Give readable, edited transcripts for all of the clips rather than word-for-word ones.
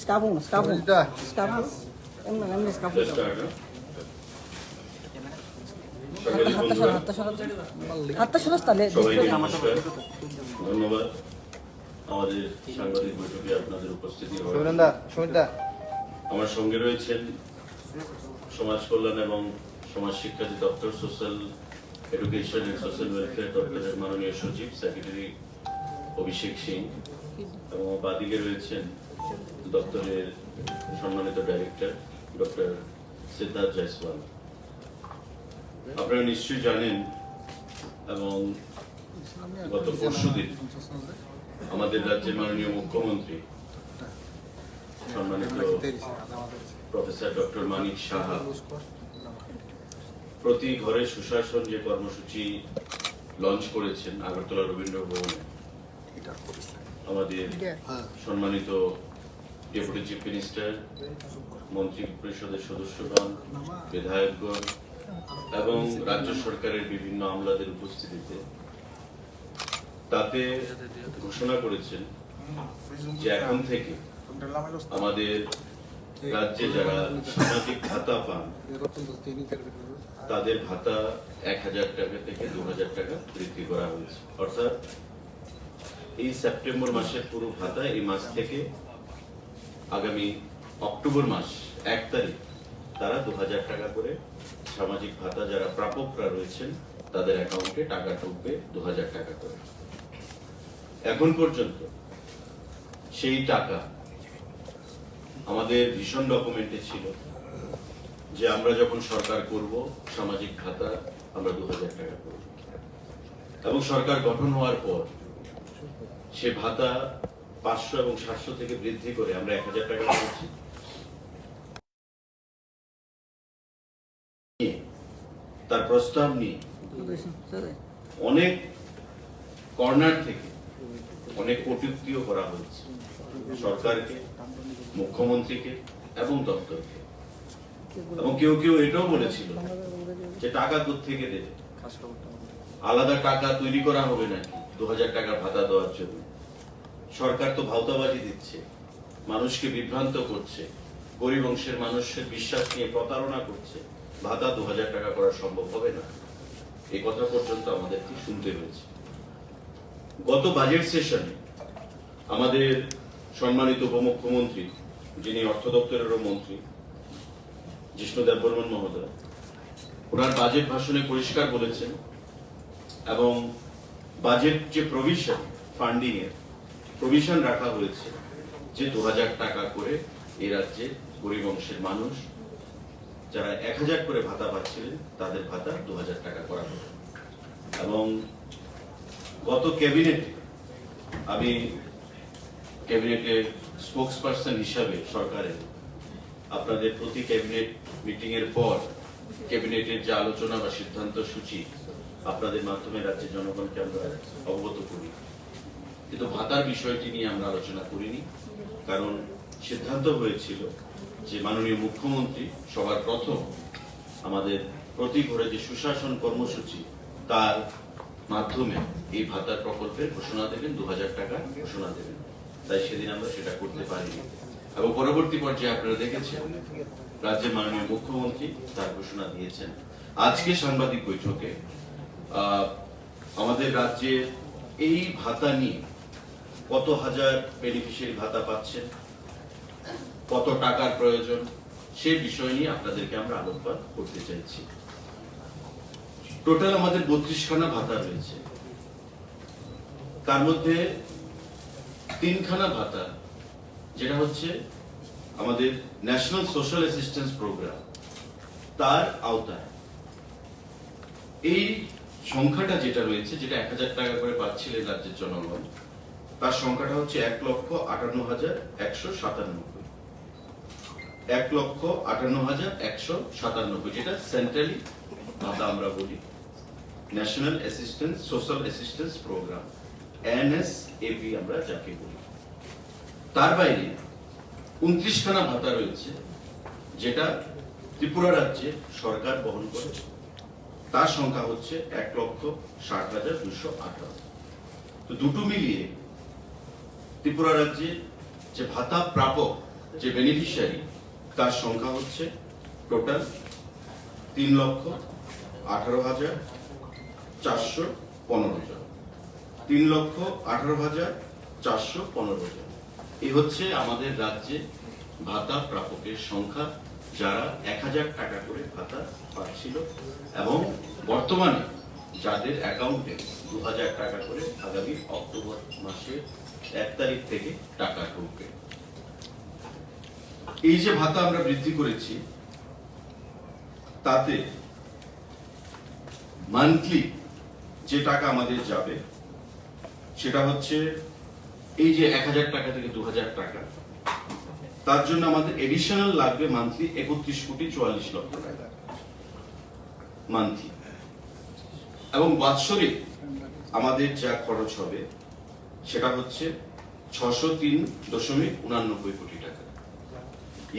Scavone. এমনি scavone. হাতটা সরাস তাহলে সবাইকে নমস্কার, ধন্যবাদ আমাদের সাংবাদিক বৈঠকে আপনাদের উপস্থিতি হওয়ার। আমার সঙ্গে রয়েছেন সমাজ কল্যাণ এবং সমাজ শিক্ষা দপ্তর, social education and social welfare দপ্তরের মাননীয় সচিব সেক্রেটারি অভিষেক সিং, এবং বাদিকে রয়েছেন দপ্তরের সম্মানিত ডাইরেক্টর ডক্টর সিদ্ধার্থ জয়সওয়াল। আপনারা নিশ্চয়ই জানেন এবং গত পরশুদিন আমাদের রাজ্যের মাননীয় মুখ্যমন্ত্রী সম্মানিত প্রফেসর ডক্টর মানিক সাহা প্রতি ঘরে সুশাসন যে কর্মসূচি লঞ্চ করেছেন আগরতলা রবীন্দ্র ভবনে, আমাদের সম্মানিত ডেপুটি চিফ মিনিস্টার, মন্ত্রী পরিষদের সদস্যগণ, বিধায়কগণ এবং রাজ্য সরকারের বিভিন্ন আমলাদের উপস্থিতিতে তাতে ঘোষণা করেছেন যে এখন থেকে আমাদের রাজ্যে যারা সামাজিক ভাতা পান তাদের ভাতা 1000 টাকা থেকে 2000 টাকা বৃদ্ধি করা হয়েছে। অর্থাৎ এই সেপ্টেম্বর মাসের পুরো ভাতা এই মাস থেকে আগামী অক্টোবর মাস 1 তারিখ তারা 2000 টাকা করে সামাজিক ভাতা যারা প্রাপকরা রয়েছেন তাদের অ্যাকাউন্টে টাকা ঢুকবে 2000 টাকা করে। এখন পর্যন্ত সেই টাকা আমাদের ভীষণ ডকুমেন্টে ছিল যে আমরা যখন সরকার করব সামাজিক ভাতা আমরা 2000 টাকা করব, এবং সরকার গঠন হওয়ার পর সে ভাতা 500 এবং 700 থেকে বৃদ্ধি করে আমরা 1000 টাকা করেছি। তার প্রস্তাব নিয়ে অনেক কর্নার থেকে অনেক কটূক্তিও করা হয়েছে সরকারকে, মুখ্যমন্ত্রীকে এবং দপ্তরকে, এবং কেউ কেউ এটাও বলেছিল যে টাকা কোত্থেকে দেবে, আলাদা টাকা তৈরি করা হবে নাকি 2000 টাকা ভাতা দেওয়ার জন্য। সরকার তো ভাওতাবাজি দিচ্ছে, মানুষকে বিভ্রান্ত করছে, গরিব অংশের মানুষের বিশ্বাস নিয়ে প্রতারণা করছে, ভাতা 2000 টাকা করা সম্ভব হবে না, এই কথা পর্যন্ত আমাদেরকে শুনতে হয়েছে। গত বাজেট সেশনে আমাদের সম্মানিত উপমুখ্যমন্ত্রী, যিনি অর্থ দপ্তরেরও মন্ত্রী, জিষ্ণু দেববর্মন মহোদয়, ওনার বাজেট ভাষণে পরিষ্কার বলেছেন এবং বাজেট যে প্রভিশন, ফান্ডিং এর প্রভিশন রাখা হয়েছে যে 2000 টাকা করে এই রাজ্যে গরিব অংশের মানুষ যারা 1000 করে ভাতা পাচ্ছিলেন তাদের ভাতা 2000 টাকা করা হবে। এবং গত ক্যাবিনেটে আমি ক্যাবিনেটের স্পোকসপারসন হিসাবে সরকারের আপনাদের প্রতি ক্যাবিনেট মিটিং এর পর ক্যাবিনেটের যে আলোচনা বা সিদ্ধান্ত সূচি আপনাদের মাধ্যমে রাজ্যের জনগণকে আমরা অবগত করি, কিন্তু ভাতার বিষয়টি নিয়ে আমরা আলোচনা করিনি, কারণ সিদ্ধান্ত হয়েছিল যে মাননীয় মুখ্যমন্ত্রী সবার প্রথম আমাদের প্রতি ঘরে যে সুশাসন কর্মসূচি তার মাধ্যমে এই ভাতার প্রকল্পের ঘোষণা দেবেন, 2000 টাকা ঘোষণা দেবেন। তাই সেদিন আমরা সেটা করতে পারিনি, এবং পরবর্তী পর্যায়ে আপনারা দেখেছেন রাজ্যের মাননীয় মুখ্যমন্ত্রী তার ঘোষণা দিয়েছেন। আজকে সাংবাদিক বৈঠকে আমাদের রাজ্যে এই ভাতা নিয়ে কত হাজার বেনিফিশিয়ারি ভাতা পাচ্ছেন, কত টাকার প্রয়োজন, সে বিষয় নিয়ে আপনাদেরকে আমরা আলোকপাত করতে চাইছি। টোটাল আমাদের 32খানা ভাতা রয়েছে, তার মধ্যে 3খানা ভাতা যেটা হচ্ছে আমাদের ন্যাশনাল সোশ্যাল অ্যাসিস্ট্যান্স প্রোগ্রাম, তার আওতায় এই সংখ্যাটা যেটা রয়েছে, যেটা 1000 টাকা করে পাচ্ছিলেন রাজ্যের জনগণ, তার সংখ্যাটা হচ্ছে 1,58,197। 1,58,197, যেটা সেন্ট্রালি ভাতা আমরা বলি, national assistance social assistance programme, NSAP আমরা যাকে বলি। তার বাইরে 29খানা ভাতা রয়েছে যেটা ত্রিপুরা রাজ্যে সরকার বহন করে, তার সংখ্যা হচ্ছে 1,60,258। তো দুটো মিলিয়ে ত্রিপুরা রাজ্যে যে ভাতা প্রাপক যে বেনিফিশিয়ারি তার সংখ্যা হচ্ছে টোটাল 3,18,415 জন। 3,18,415 জন এই হচ্ছে আমাদের রাজ্যে ভাতা প্রাপকের সংখ্যা, যারা 1,000 টাকা করে ভাতা পাচ্ছিল এবং বর্তমানে যাদের অ্যাকাউন্টে 2,000 টাকা করে আগামী অক্টোবর মাসের 1 তারিখ থেকে টাকা ঢুকবে। এই যে ভাতা আমরা বৃদ্ধি করেছি, তাতে মান্থলি যে টাকা আমাদের যাবে সেটা হচ্ছে এই যে 1,000 টাকা থেকে 2,000 টাকা, তার জন্য আমাদের এডিশনাল লাগবে মান্থলি 31,44,00,000 টাকা মান্থলি, এবং বাৎসরিক আমাদের যা খরচ হবে সেটা হচ্ছে 603.89 কোটি টাকা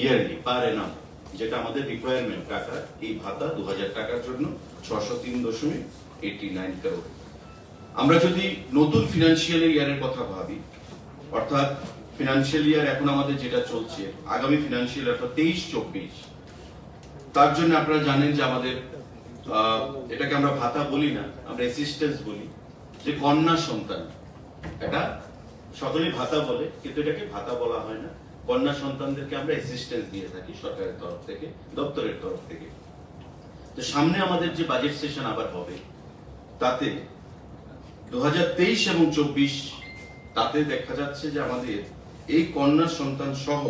ইয়ারলি পার এনাম, যেটা আমাদের রিকোয়ারমেন্ট টাকা এই ভাতা 2,000 টাকার জন্য 603.89 করোড়। আমরা যদি নতুন ফিনান্সিয়াল ইয়ারের কথা ভাবি, অর্থাৎ ফিনান্সিয়াল ইয়ার এখন আমাদের যেটা চলছে, আগামী ফিনান্সিয়াল অর্থাৎ 23-24, তার জন্য আপনারা জানেন যে আমাদের এটাকে আমরা ভাতা বলি না, আমরা অ্যাসিস্ট্যান্স বলি, যে কন্যা সন্তান, এটা সকলেই ভাতা বলে কিন্তু এটাকে ভাতা বলা হয় না, কন্যা সন্তানদেরকে আমরা অ্যাসিস্ট্যান্স দিয়ে থাকি সরকারের তরফ থেকে, দপ্তরের তরফ থেকে। তো সামনে আমাদের যে বাজেট সেশন আবার হবে, তাতে 2023 এবং 24 তাতে দেখা যাচ্ছে যে আমাদের এই কন্যা সন্তান সহ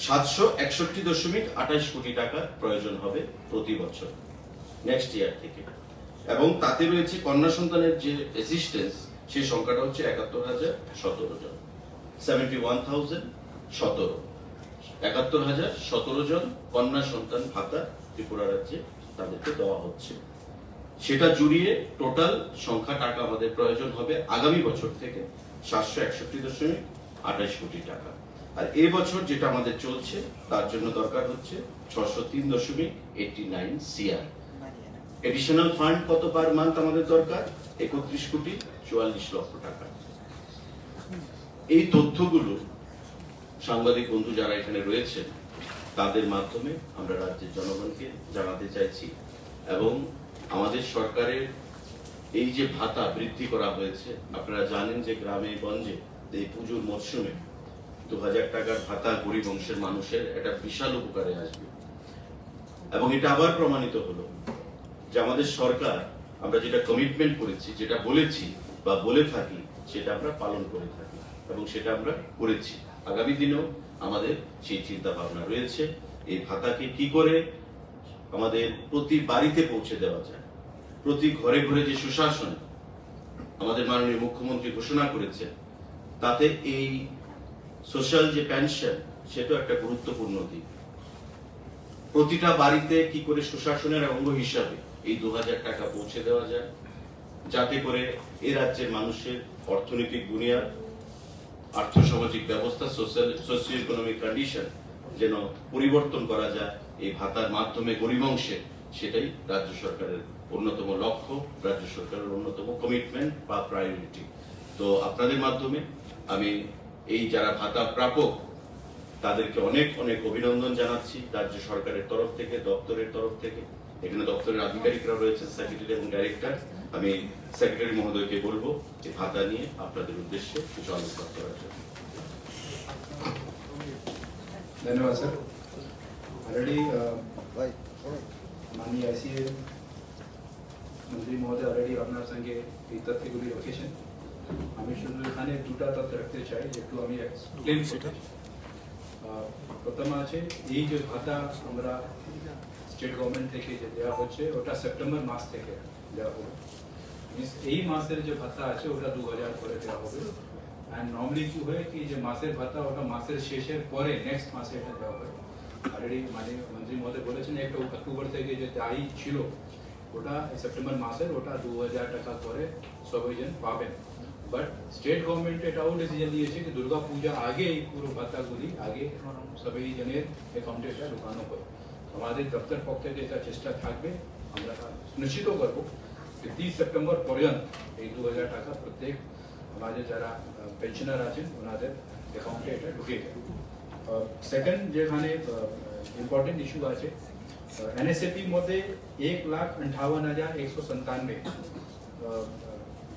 761.28 কোটি টাকার প্রয়োজন হবে প্রতি বছর নেক্সট ইয়ার থেকে, এবং তাতে রয়েছে কন্যা সন্তানের যে অ্যাসিস্ট্যান্স সেই সংখ্যাটা হচ্ছে 71,017 জন, 71,017, 71,017 জন কন্যা সন্তান ভাতা ত্রিপুরা রাজ্যে তাদেরকে দেওয়া হচ্ছে। সেটা জুড়িয়ে টোটাল সংখ্যা টাকা আমাদের প্রয়োজন হবে আগামী বছর থেকে 761.28 কোটি টাকা, আর এই বছর যেটা আমাদের চলছে তার জন্য দরকার হচ্ছে 603.89 CR। এডিশনাল ফান্ড কত পার মান্থ আমাদের দরকার? 31,44,00,000 টাকা। এই তথ্যগুলো সাংবাদিক বন্ধু যারা এখানে রয়েছেন তাদের মাধ্যমে আমরা রাজ্যের জনগণকে জানাতে চাইছি, এবং আমাদের সরকারের এই যে ভাতা বৃদ্ধি করা হয়েছে, আপনারা জানেন যে গ্রামে গঞ্জে এই পুজোর মরশুমে 2,000 টাকার ভাতা গরিব অংশের মানুষের একটা বিশাল উপকারে আসবে, এবং এটা আবার প্রমাণিত হলো যে আমাদের সরকার, আমরা যেটা কমিটমেন্ট করেছি, যেটা বলেছি বা বলে থাকি, সেটা আমরা পালন করে থাকি এবং সেটা আমরা করেছি। আগামী দিনেও আমাদের সেই চিন্তা ভাবনা রয়েছে এই ভাতাকে কি করে আমাদের প্রতি বাড়িতে পৌঁছে দেওয়া যায়, প্রতি ঘরে ঘরে যে সুশাসন আমাদের মাননীয় মুখ্যমন্ত্রী ঘোষণা করেছেন, তাতে এই সোশ্যাল যে পেনশন সেটা একটা গুরুত্বপূর্ণ দিক। প্রতিটা বাড়িতে কি করে সুশাসনের অঙ্গ হিসাবে এই 2,000 টাকা পৌঁছে দেওয়া যায়, যাতে করে এই রাজ্যের মানুষের অর্থনৈতিক বুনিয়াদ, আর্থসামাজিক ব্যবস্থা, সোশিও ইকোনমিক কন্ডিশন যেন পরিবর্তন করা যায় এই ভাতার মাধ্যমে গরিব অংশে, সেটাই রাজ্য সরকারের অন্যতম লক্ষ্য, রাজ্য সরকারের অন্যতম কমিটমেন্ট বা প্রায়োরিটি। তো আপনাদের মাধ্যমে আমি এই যারা ভাতা প্রাপক তাদেরকে অনেক অনেক অভিনন্দন জানাচ্ছি রাজ্য সরকারের তরফ থেকে, দপ্তরের তরফ থেকে। এখানে দপ্তরের আধিকারিকরা রয়েছে, সেক্রেটারি এবং ডাইরেক্টর। আমি সেক্রেটারি মহোদয়কে বলবো এই ভাতা নিয়ে আপনাদের উদ্দেশ্যে কিছু আলোচনা করার জন্য। धन्यवाद सर। ऑलरेडी माननीय ICA मंत्री महोदय ऑलरेडी আপনার সঙ্গে এই তথ্যগুলি রেখেছেন। আমি শুধু এখানে দুটা তথ্য রাখতে চাই যেটু আমি এক্সপ্লেন করতে। প্রথম আছে এই যে ভাতা আমরা স্টেট গভর্নমেন্ট থেকে যে দেওয়া হচ্ছে ওটা সেপ্টেম্বর মাস থেকে দেওয়া হবে। মিন্স এই মাসের যে ভাতা আছে ওটা 2,000 করে দেওয়া হবে। and normally কি হয় কি যে মাসের ভাতা ওটা মাসের শেষের পরে নেক্সট মাসে এটা দেওয়া হয়। অলরেডি মাননীয় মন্ত্রী মহোদয় বলেছেন একটা অক্টোবর থেকে যে দায়ী ছিল ওটা সেপ্টেম্বর মাসের ওটা 2,000 টাকা করে সবাই জন পাবেন। বাট স্টেট গভর্নমেন্ট এটাও ডিসিশন নিয়েছে কি দুর্গা পূজা আগে এই পুরো ভাতাগুলি আগে সবাই জনের অ্যাকাউন্টে এটা ঢুকানো হয়। আমাদের দপ্তর পক্ষ থেকে এটা চেষ্টা থাকবে, আমরা নিশ্চিত করবো যে 30 সেপ্টেম্বর পর্যন্ত এই 2,000 টাকা প্রত্যেক আমাদের যারা পেনশনার আছেন ওনাদের অ্যাকাউন্টে এটা ঢুকে যাবে। সেকেন্ড যেখানে ইম্পর্টেন্ট ইস্যু আছে এনএসএপি মধ্যে 1,58,197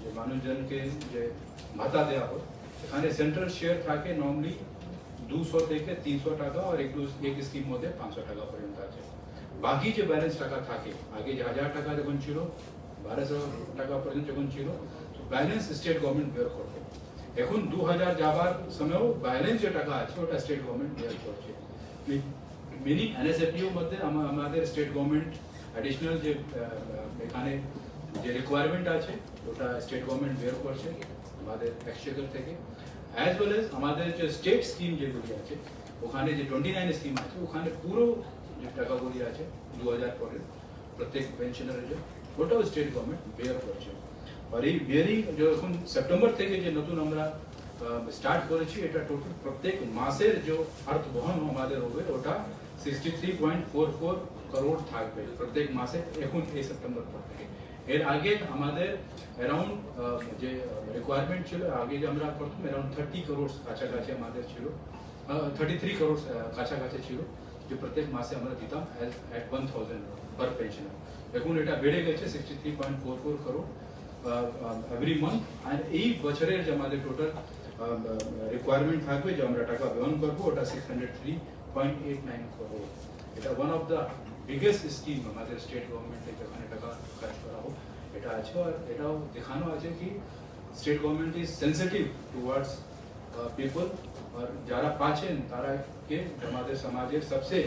যে মানুষজনকে যে ভাতা দেওয়া হয় এখানে সেন্ট্রাল শেয়ার থাকে নর্মালি 200 থেকে 300 টাকা আর এক স্কিম মধ্যে 500 টাকা পর্যন্ত আছে বাকি যে ব্যালেন্স টাকা থাকে আগে যে 1000 টাকা যখন ছিল 1200 টাকা পর্যন্ত যখন ছিল ব্যালেন্স স্টেট গভর্নমেন্ট বের করতো এখন 2000 যাবার সময়ও ব্যালেন্স যে টাকা আছে ওটা স্টেট গভর্নমেন্ট বের করছে মিনিং এনএসএপিও মধ্যে আমাদের স্টেট গভর্নমেন্ট অ্যাডিশনাল যে এখানে যে রিকোয়ারমেন্ট আছে ওটা স্টেট গভর্নমেন্ট বের করছে আমাদের এক্সচেকার থেকে অ্যাজ ওয়েল এজ আমাদের যে স্টেট স্কিম যেগুলি আছে ওখানে যে 29 স্কিম আছে ওখানে পুরো যে টাকাগুলি আছে 2000 পরে প্রত্যেক পেনশনারের যে ওটাও স্টেট গভর্নমেন্ট বেয়ার করছে আর এই বিয়ারিং যখন সেপ্টেম্বর থেকে যে নতুন আমরা স্টার্ট করেছি এটা টোটাল প্রত্যেক মাসের যে অর্থ বহন আমাদের হবে ওটা 63.44 করোড় থাকবে প্রত্যেক মাসে এখন এই সেপ্টেম্বর পর থেকে এর আগে আমাদের অ্যারাউন্ড যে রিকোয়ারমেন্ট ছিল আগে যে আমরা করতাম অ্যারাউন্ড 30 করোড় কাছাকাছি আমাদের ছিল 33 করোড় কাছাকাছি ছিল যে প্রত্যেক মাসে আমরা দিতাম at 1000 পার পেনশনার এখন এটা বেড়ে গেছে 63.44 করোড় এভরি মান্থ আর এই বছরের যে আমাদের টোটাল রিকোয়ারমেন্ট থাকবে যে আমরা টাকা বহন করবো ওটা 603.89 করোড় এটা one of the biggest scheme আমাদের স্টেট গভর্নমেন্টের যেখানে টাকা খরচ করা হোক এটা আছে আর এটাও দেখানো আছে কি state government is sensitive towards people আর যারা পাচ্ছেন তারা কে আমাদের সমাজের সবসে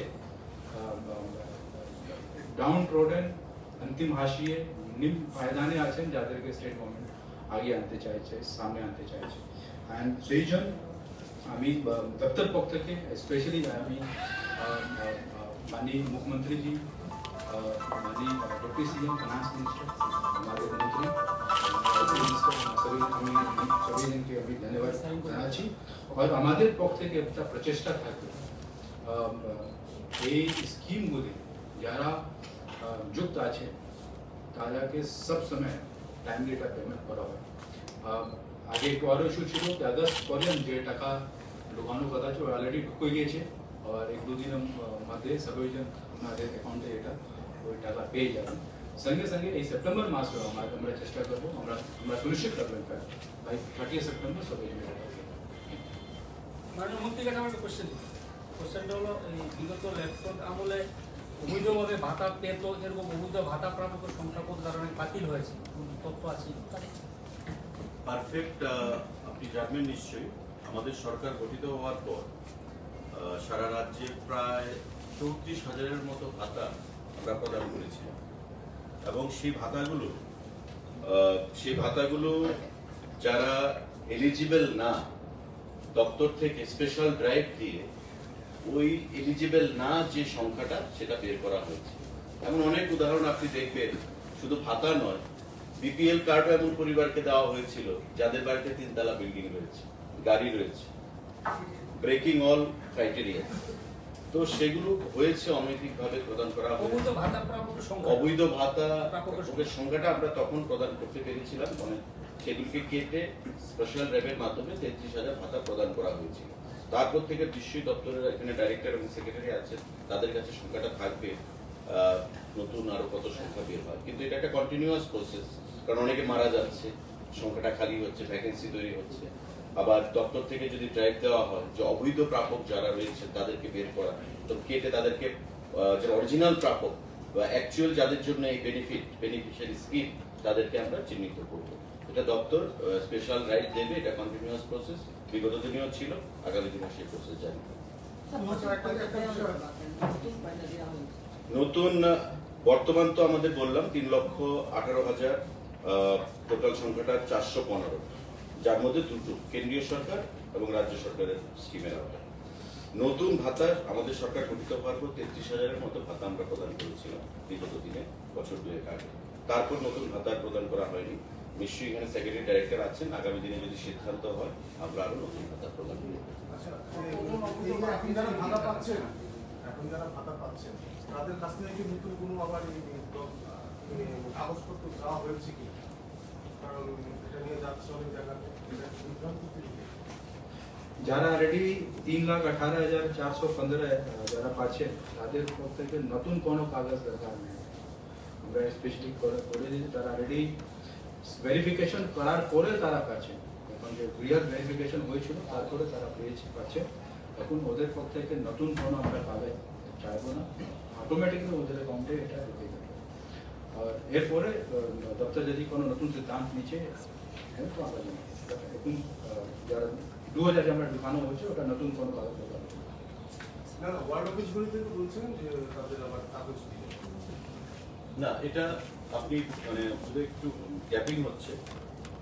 ডাউন ট্রোডেন अंतिम हाशिए निम्न पायदाने আছেন যাদেরকে স্টেট গভর্নমেন্ট আগে আনতে চাইছে সামনে আনতে চাইছে এন্ড সেইজন আমি দপ্তর পক্ষ থেকে স্পেশালি আমি माननीय मुख्यमंत्री जी माननीय डिप्टी सीएम फाइनेंस मिनिस्टर हमारे मंत्री सभी जन के अभी धन्यवाद জানাচ্ছি और আমাদের পক্ষ থেকে একটা প্রচেষ্টা থাকবে এই স্কিমগুলি যারা যুক্ত আছে তাদেরকে সব সময় টাইমলি এটা পেমেন্ট করা হয় আগে একটু আরও ইস্যু ছিল যে আগস্ট পর্যন্ত যে টাকা ঢোকানোর কথা ছিল অলরেডি ঢুকে গিয়েছে আর এক দুদিনের মধ্যে সবাইজন আমাদের অ্যাকাউন্টে এটা ওই টাকা পেয়ে যাবেন সঙ্গে সঙ্গে এই সেপ্টেম্বর মাসে আমরা চেষ্টা করবো আমরা সুনিশ্চিত করবো ইনফ্যাক্ট ভাই 30 সেপ্টেম্বর সবাইজন মাননীয় মন্ত্রীর কাছে আমার একটা কোশ্চেনটা হলো এই বিগত লেফট আমলে অবৈধভাবে ভাতা পেত এরকম অবৈধ ভাতা প্রাপকের সংখ্যা কত কারণে বাতিল হয়েছে তথ্য আছে পারফেক্ট আপনি জানবেন নিশ্চয়ই আমাদের সরকার গঠিত হওয়ার পর সারা রাজ্যে প্রায় 34,000-এর মতো ভাতা আমরা প্রদান করেছিলাম এবং সেই ভাতাগুলো যারা এলিজিবল না দপ্তর থেকে স্পেশাল ড্রাইভ দিয়ে ওই এলিজিবল না যে সংখ্যাটা সেটা বের করা হয়েছে এমন অনেক উদাহরণ আপনি দেখবেন শুধু ভাতা নয় বিপিএল কার্ড এমন পরিবারকে দেওয়া হয়েছিল যাদের বাড়িতে 3 তলা বিল্ডিং রয়েছে গাড়ি রয়েছে ব্রেকিং অল ক্রাইটেরিয়া তো সেগুলো হয়েছে অনৈতিকভাবে প্রদান করা অবৈধ ভাতা প্রাপকের অবৈধ ভাতা প্রাপকের সংখ্যাটা আমরা তখন প্রদান করতে পেরেছিলাম মানে সেগুলোকে কেটে স্পেশাল ড্রাইভের মাধ্যমে 33,000 ভাতা প্রদান করা হয়েছিল তারপর থেকে নিশ্চয়ই দপ্তরের এখানে ডাইরেক্টর এবং সেক্রেটারি আছেন তাদের কাছে সংখ্যাটা থাকবে নতুন আরো কত সংখ্যা বের হয় কিন্তু এটা একটা কন্টিনিউয়াস প্রসেস কারণ অনেকে মারা যাচ্ছে সংখ্যাটা খালি হচ্ছে ভ্যাকেন্সি তৈরি হচ্ছে আবার দপ্তর থেকে যদি ড্রাইভ দেওয়া হয় যে অবৈধ প্রাপক যারা রয়েছে তাদেরকে বের করা তো কেটে তাদেরকে যে অরিজিনাল প্রাপক বা অ্যাকচুয়াল যাদের জন্য এই বেনিফিশিয়ারি স্কিম তাদেরকে আমরা চিহ্নিত করব এটা দপ্তর স্পেশাল রাইট দেবে এটা কন্টিনিউয়াস প্রসেস বিগত দিনেও ছিল আগামী দিনে সেই প্রসেস জারি নতুন বর্তমান তো আমাদের বললাম 3,18,000 টোটাল সংখ্যাটা 415 যার মধ্যে দুটো কেন্দ্রীয় সরকার এবং রাজ্য সরকারের স্কিমের আওতায় নতুন ভাতা আমাদের সরকার গঠিত হওয়ার পর 33,000-এর মতো ভাতা আমরা প্রদান করেছিলাম বিগত দিনে বছর দুয়েক আগে তারপর নতুন ভাতা প্রদান করা হয়নি নিশ্চয়ই এখানে সেক্রেটারি ডাইরেক্টর আছেন আগামী দিনে যদি সিদ্ধান্ত হয় আমরা আরো নতুন ভাতা প্রদান করব এখন যারা ভাতা পাচ্ছেন তাদের কাছ থেকে নতুন কোনো আবার কাগজপত্র দেওয়া হয়েছে কি কারণ এটা নিয়ে যাচ্ছে অনেক জায়গাতে যারা অলরেডি 3,18,415 যারা পাচ্ছেন তাদের প্রত্যেকে নতুন কোনো কাগজ দরকার নেই। আমরা স্পেশালি করে দিয়েছি, তারা অলরেডি ভেরিফিকেশন করার পরে তারা পাচ্ছেন। এখন যে রিয়াল ভেরিফিকেশন হয়েছিল তারপরে তারা পাচ্ছে। এখন ওদের প্রত্যেকে নতুন কোনো আমরা কাগজ চাইবো না, অটোমেটিকলি ওদের অ্যাকাউন্টে এটা ঢুকে যাবে। আর এরপরে দপ্তর যদি কোনো নতুন সিদ্ধান্ত নিচ্ছে তো আমরা জানি। এখন যারা 2000 আমরা ঢুকানো হয়েছে ওটা নতুন কোনো কাগজ দরকার নেই। না না, ওয়ার্ড অফিসগুলিতে বলছেন যে তাদের আবার কাগজ দিয়ে না, এটা আপনি মানে ওদের একটু গ্যাপিং হচ্ছে।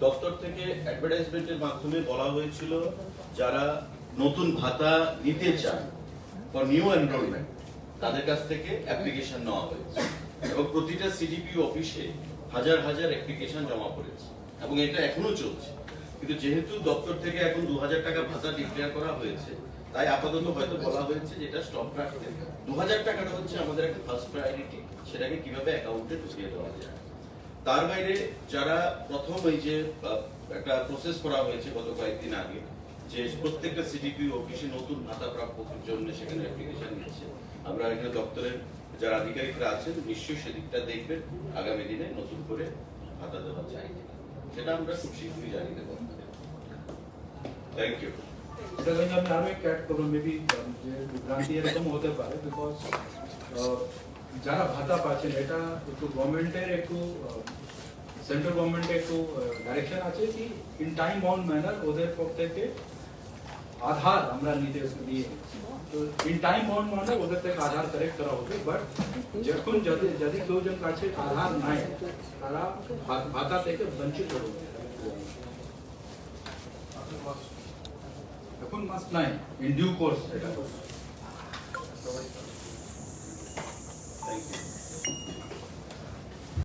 দপ্তর থেকে অ্যাডভার্টাইজমেন্টের মাধ্যমে বলা হয়েছিল যারা নতুন ভাতা নিতে চায় ফর নিউ এনরোলমেন্ট তাদের কাছ থেকে অ্যাপ্লিকেশন নেওয়া হয়েছে এবং প্রতিটা সিডিপি অফিসে হাজার হাজার অ্যাপ্লিকেশন জমা পড়েছে এবং এটা এখনো চলছে। কিন্তু যেহেতু দপ্তর থেকে এখন 2000 টাকা ভাতা ডিক্লেয়ার করা হয়েছে, তাই আপাতত হয়তো বলা হয়েছে যেটা স্টপ রাখতে 2000 টাকাটা হচ্ছে আমাদের একটা ফার্স্ট প্রায়োরিটি, সেটাকে কিভাবে অ্যাকাউন্টে ঢুকিয়ে দেওয়া যায়। তার বাইরে যারা প্রথম এই যে একটা প্রসেস করা হয়েছে গত কয়েকদিন আগে, যে প্রত্যেকটা সিডিপি অফিসে নতুন ভাতা প্রাপকের জন্য সেখানে অ্যাপ্লিকেশন নিচ্ছে, আমরা এখানে দপ্তরের যারা আধিকারিকরা আছেন নিশ্চয়ই সেদিকটা দেখবেন, আগামী দিনে নতুন করে ভাতা দেওয়া যায় সেটা আমরা খুব শীঘ্রই জানিয়ে দেবো। Thank you. এটা কিন্তু আমি আরো একটা অ্যাড করবো, মেবি যে বিভ্রান্তি এরকম হতে পারে, বিকজ যারা ভাতা পাচ্ছেন এটা একটু গভর্নমেন্টের একটু সেন্ট্রাল গভর্নমেন্টের একটু ডাইরেকশন আছে কি ইন টাইম অন ম্যানার ওদের প্রত্যেকে আধার আমরা নির্দেশ দিয়ে, তো ইন টাইম অন ম্যানার ওদের থেকে আধার কালেক্ট করা হবে। বাট যখন যদি কেউজন কাছে আধার নাই তারা ভাতা থেকে বঞ্চিত হবে। এখন মাস্ট নাই ইন ডিউ কোর্স এটা। Thank you.